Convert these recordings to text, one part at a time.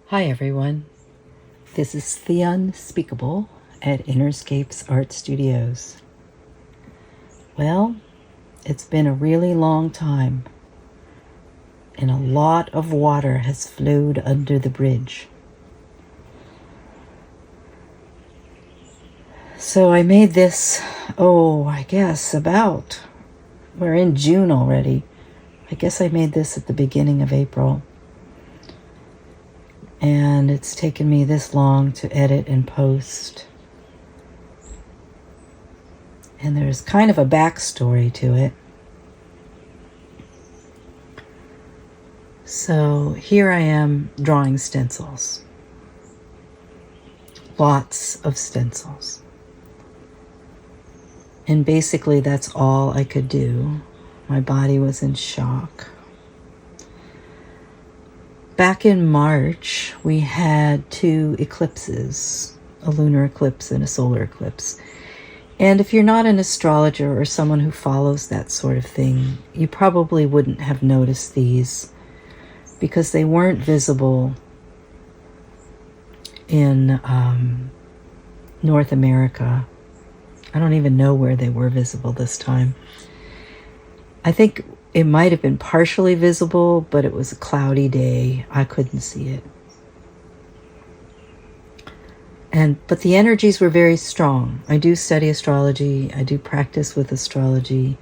Hi everyone, this is the Unspeakable at Innerscapes Art Studios. Well, it's been a really long time and a lot of water has flowed under the bridge. So I made this, we're in June already. I guess I made this at the beginning of April. And it's taken me this long to edit and post. And there's kind of a backstory to it. So here I am drawing stencils. Lots of stencils. And basically that's all I could do. My body was in shock. Back in March, we had 2 eclipses, a lunar eclipse and a solar eclipse. And if you're not an astrologer or someone who follows that sort of thing, you probably wouldn't have noticed these because they weren't visible in North America. I don't even know where they were visible this time. I think it might have been partially visible, but it was a cloudy day. I couldn't see it. But the energies were very strong. I do study astrology. I do practice with astrology.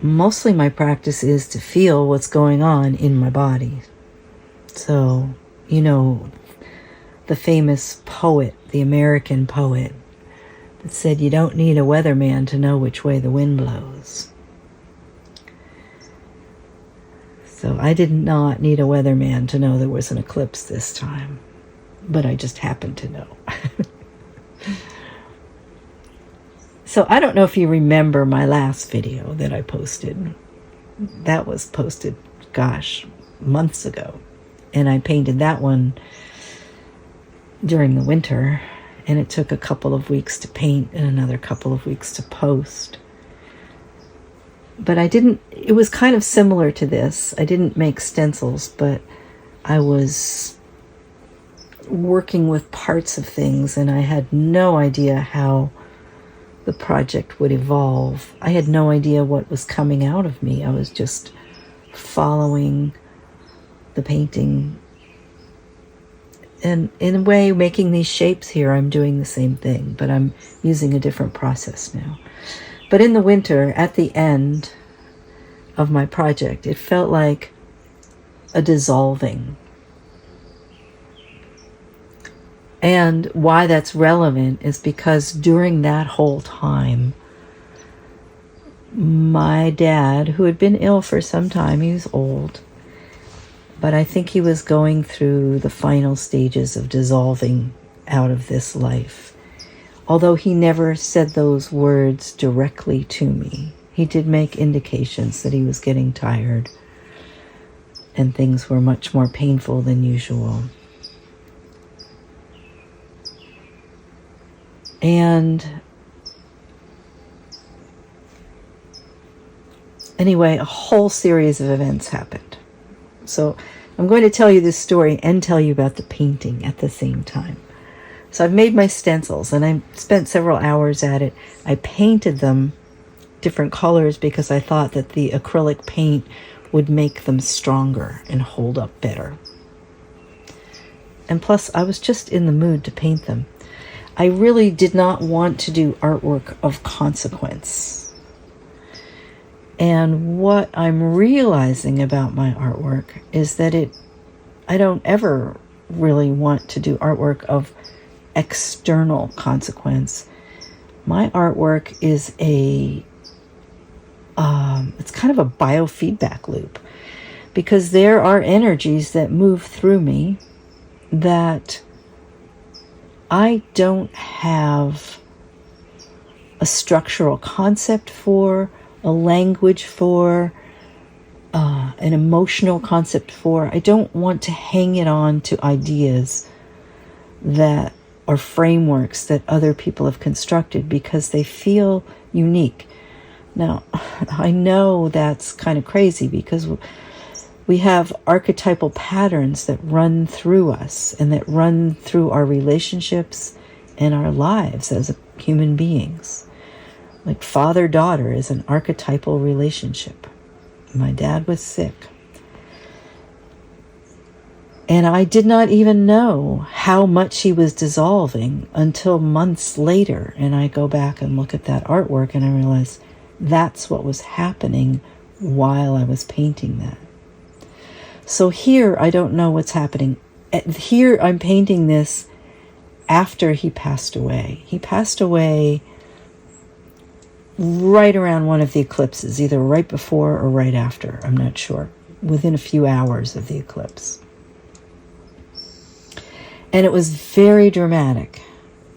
Mostly my practice is to feel what's going on in my body. So, the famous poet, the American poet, that said you don't need a weatherman to know which way the wind blows. So I did not need a weatherman to know there was an eclipse this time, but I just happened to know. So I don't know if you remember my last video that I posted. That was posted, months ago. And I painted that one during the winter, and it took a couple of weeks to paint and another couple of weeks to post. But it was kind of similar to this. I didn't make stencils, but I was working with parts of things and I had no idea how the project would evolve. I had no idea what was coming out of me. I was just following the painting. And in a way, making these shapes here, I'm doing the same thing, but I'm using a different process now. But in the winter, at the end of my project, it felt like a dissolving. And why that's relevant is because during that whole time, my dad, who had been ill for some time, he was old, but I think he was going through the final stages of dissolving out of this life. Although he never said those words directly to me, he did make indications that he was getting tired and things were much more painful than usual. And anyway, a whole series of events happened. So I'm going to tell you this story and tell you about the painting at the same time. So I've made my stencils and I spent several hours at it. I painted them different colors because I thought that the acrylic paint would make them stronger and hold up better. And plus, I was just in the mood to paint them. I really did not want to do artwork of consequence. And what I'm realizing about my artwork is that I don't ever really want to do artwork of external consequence. My artwork is it's kind of a biofeedback loop, because there are energies that move through me that I don't have a structural concept for, a language for, an emotional concept for. I don't want to hang it on to ideas that or frameworks that other people have constructed because they feel unique. Now, I know that's kind of crazy because We have archetypal patterns that run through us and that run through our relationships and our lives as human beings. Like father-daughter is an archetypal relationship. My dad was sick. And I did not even know how much he was dissolving until months later. And I go back and look at that artwork and I realize that's what was happening while I was painting that. So here, I don't know what's happening. Here, I'm painting this after he passed away. He passed away right around one of the eclipses, either right before or right after. I'm not sure. Within a few hours of the eclipse. And it was very dramatic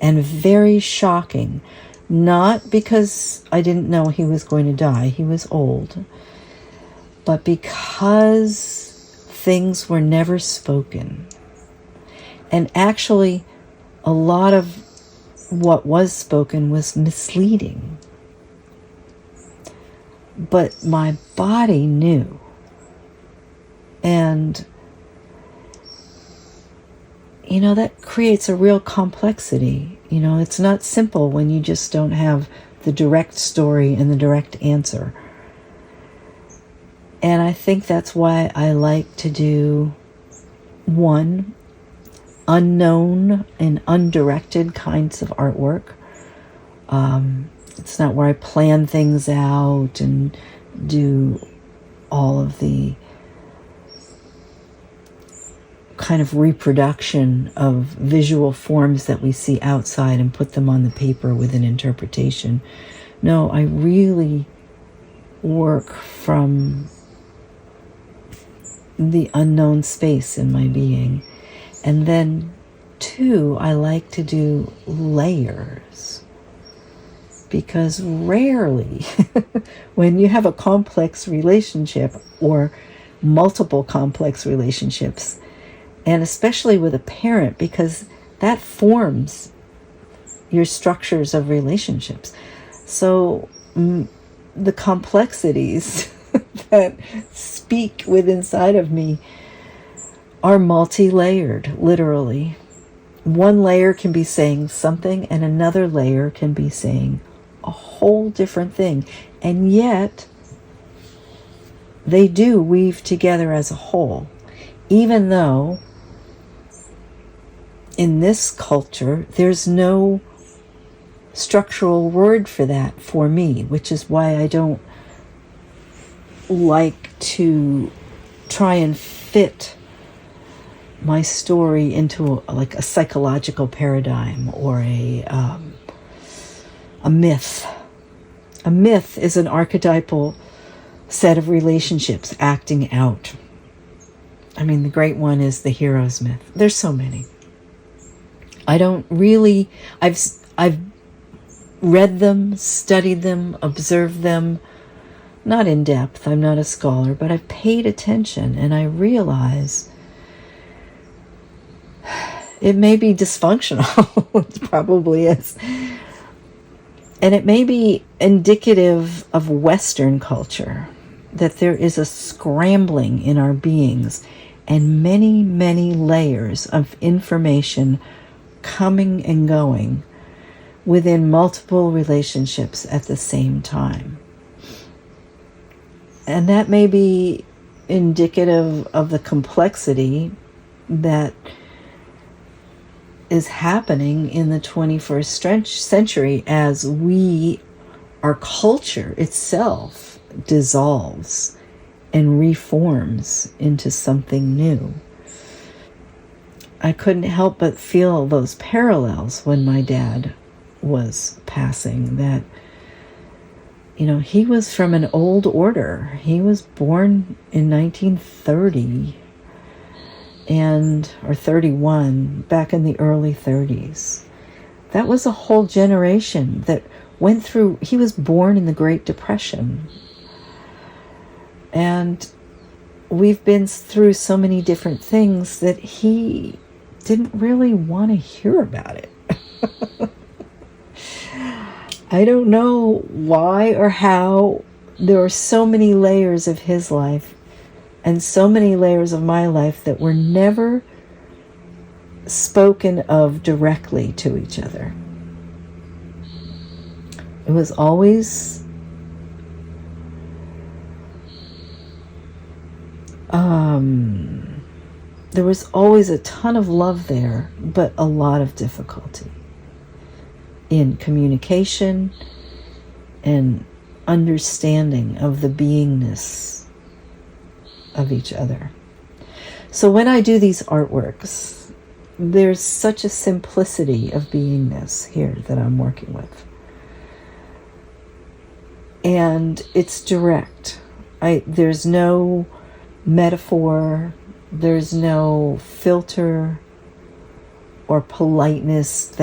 and very shocking. Not because I didn't know he was going to die. He was old. But because things were never spoken. And actually, a lot of what was spoken was misleading. But my body knew. And that creates a real complexity. It's not simple when you just don't have the direct story and the direct answer. And I think that's why I like to do one, unknown and undirected kinds of artwork. It's not where I plan things out and do all of the kind of reproduction of visual forms that we see outside and put them on the paper with an interpretation. No, I really work from the unknown space in my being. And then, two, I like to do layers. Because rarely, when you have a complex relationship or multiple complex relationships, and especially with a parent, because that forms your structures of relationships. So the complexities that speak within inside of me are multi-layered, literally. One layer can be saying something and another layer can be saying a whole different thing. And yet, they do weave together as a whole. Even though, in this culture, there's no structural word for that for me, which is why I don't like to try and fit my story into a psychological paradigm or a myth. A myth is an archetypal set of relationships acting out. I mean, the great one is the hero's myth. There's so many. I've read them, studied them, observed them, not in depth. I'm not a scholar, but I've paid attention and I realize it may be dysfunctional. It probably is. And it may be indicative of Western culture, that there is a scrambling in our beings and many, many layers of information coming and going within multiple relationships at the same time. And that may be indicative of the complexity that is happening in the 21st century as our culture itself dissolves and reforms into something new. I couldn't help but feel those parallels when my dad was passing, that, he was from an old order. He was born in 1930 or 31, back in the early 30s. That was a whole generation that went through, he was born in the Great Depression. And we've been through so many different things that he didn't really want to hear about it. I don't know why or how. There are so many layers of his life and so many layers of my life that were never spoken of directly to each other. It was always there was always a ton of love there, but a lot of difficulty in communication and understanding of the beingness of each other. So when I do these artworks, there's such a simplicity of beingness here that I'm working with. And it's direct. There's no metaphor, there's no filter or politeness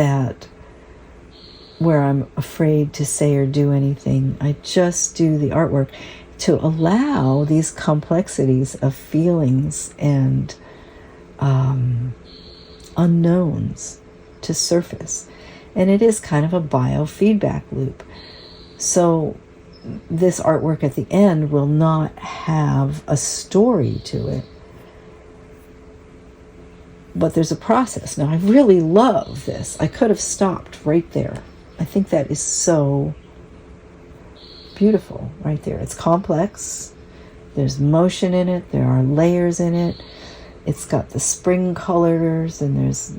where I'm afraid to say or do anything. I just do the artwork to allow these complexities of feelings and unknowns to surface. And it is kind of a biofeedback loop. So this artwork at the end will not have a story to it, but there's a process. Now, I really love this. I could have stopped right there. I think that is so beautiful right there. It's complex. There's motion in it. There are layers in it. It's got the spring colors, and there's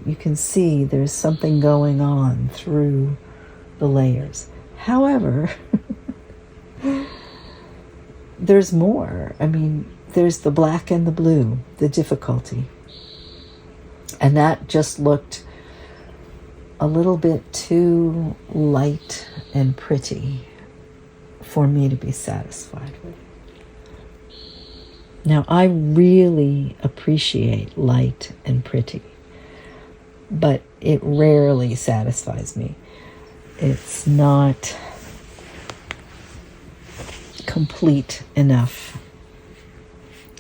you can see there's something going on through the layers. However, there's more. I mean, there's the black and the blue, the difficulty. And that just looked a little bit too light and pretty for me to be satisfied with. Now, I really appreciate light and pretty, but it rarely satisfies me. It's not complete enough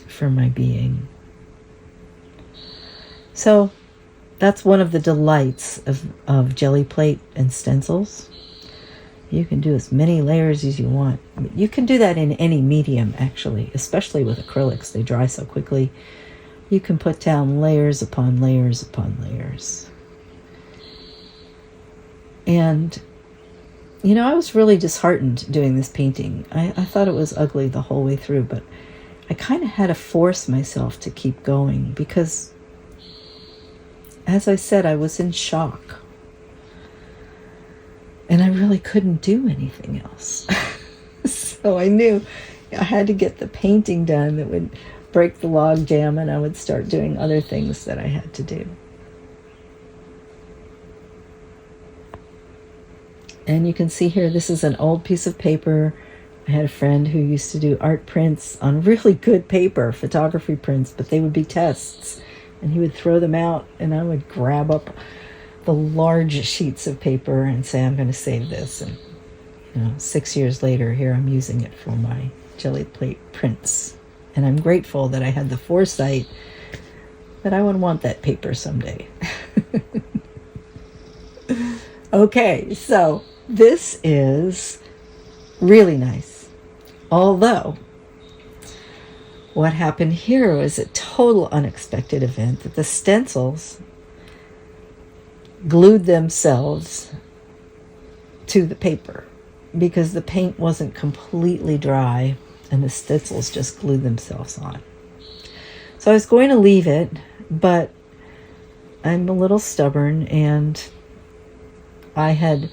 for my being. So that's one of the delights of jelly plate and stencils. You can do as many layers as you want. You can do that in any medium, actually, especially with acrylics. They dry so quickly. You can put down layers upon layers upon layers. And, I was really disheartened doing this painting. I thought it was ugly the whole way through, but I kind of had to force myself to keep going because, as I said, I was in shock. And I really couldn't do anything else. So I knew I had to get the painting done that would break the log jam, and I would start doing other things that I had to do. And you can see here, this is an old piece of paper. I had a friend who used to do art prints on really good paper, photography prints, but they would be tests. And he would throw them out, and I would grab up the large sheets of paper and say, I'm going to save this. And 6 years later, here I'm using it for my jelly plate prints. And I'm grateful that I had the foresight that I would want that paper someday. Okay, so this is really nice. Although, what happened here was a total unexpected event, that the stencils glued themselves to the paper because the paint wasn't completely dry and the stencils just glued themselves on. So I was going to leave it, but I'm a little stubborn, and I had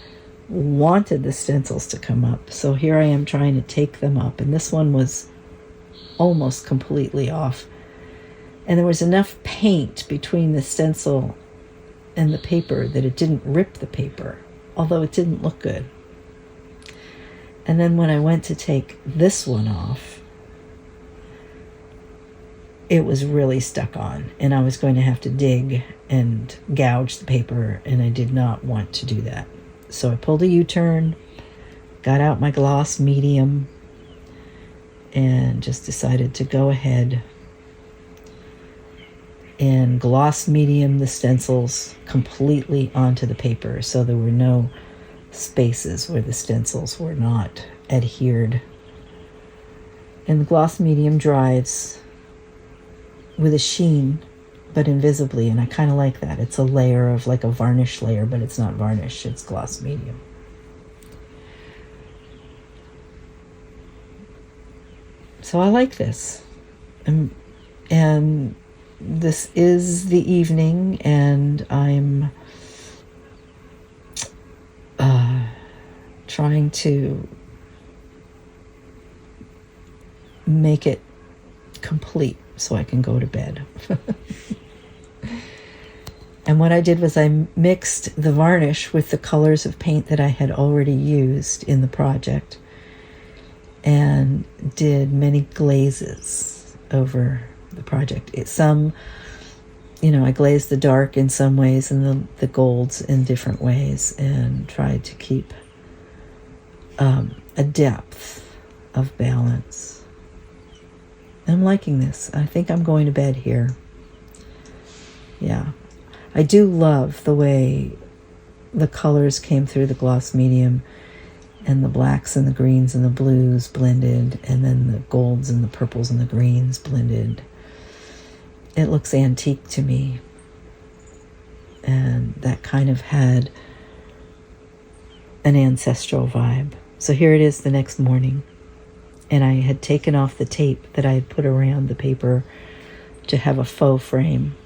wanted the stencils to come up. So here I am trying to take them up, and this one was almost completely off. And there was enough paint between the stencil and the paper that it didn't rip the paper, although it didn't look good. And then when I went to take this one off, it was really stuck on, and I was going to have to dig and gouge the paper, and I did not want to do that. So I pulled a U-turn, got out my gloss medium, and just decided to go ahead and gloss medium the stencils completely onto the paper, so there were no spaces where the stencils were not adhered And the gloss medium dries with a sheen, but invisibly, and I kind of like that. It's a layer of like a varnish layer, but it's not varnish, it's gloss medium. So I like this. And this is the evening, and I'm trying to make it complete so I can go to bed. And what I did was I mixed the varnish with the colors of paint that I had already used in the project and did many glazes over the project. Some, I glazed the dark in some ways and the golds in different ways, and tried to keep a depth of balance. I'm liking this. I think I'm going to bed here. Yeah. I do love the way the colors came through the gloss medium, and the blacks and the greens and the blues blended, and then the golds and the purples and the greens blended. It looks antique to me, and that kind of had an ancestral vibe. So here it is the next morning, and I had taken off the tape that I had put around the paper to have a faux frame.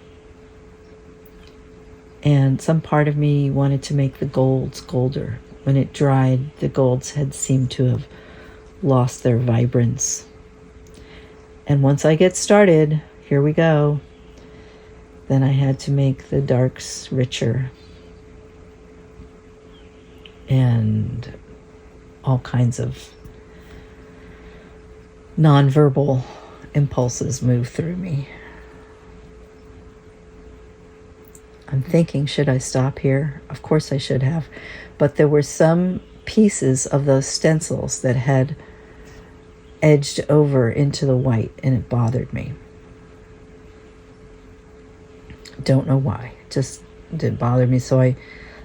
And some part of me wanted to make the golds golder. When it dried, the golds had seemed to have lost their vibrance. And once I get started, here we go, then I had to make the darks richer. And all kinds of nonverbal impulses move through me. I'm thinking, should I stop here? Of course I should have. But there were some pieces of those stencils that had edged over into the white, and it bothered me. Don't know why. It just did bother me. So I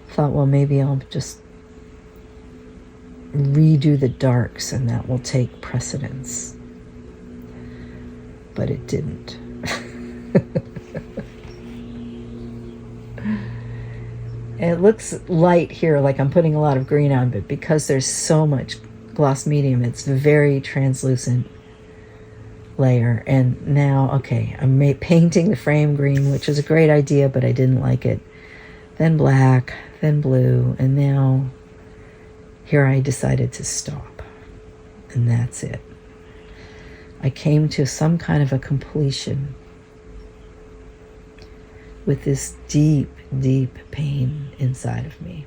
thought, well, maybe I'll just redo the darks and that will take precedence. But it didn't. It looks light here, like I'm putting a lot of green on, but because there's so much gloss medium, it's a very translucent layer. And now, okay, I'm painting the frame green, which is a great idea, but I didn't like it. Then black, then blue, and now here I decided to stop. And that's it. I came to some kind of a completion with this deep, deep pain inside of me.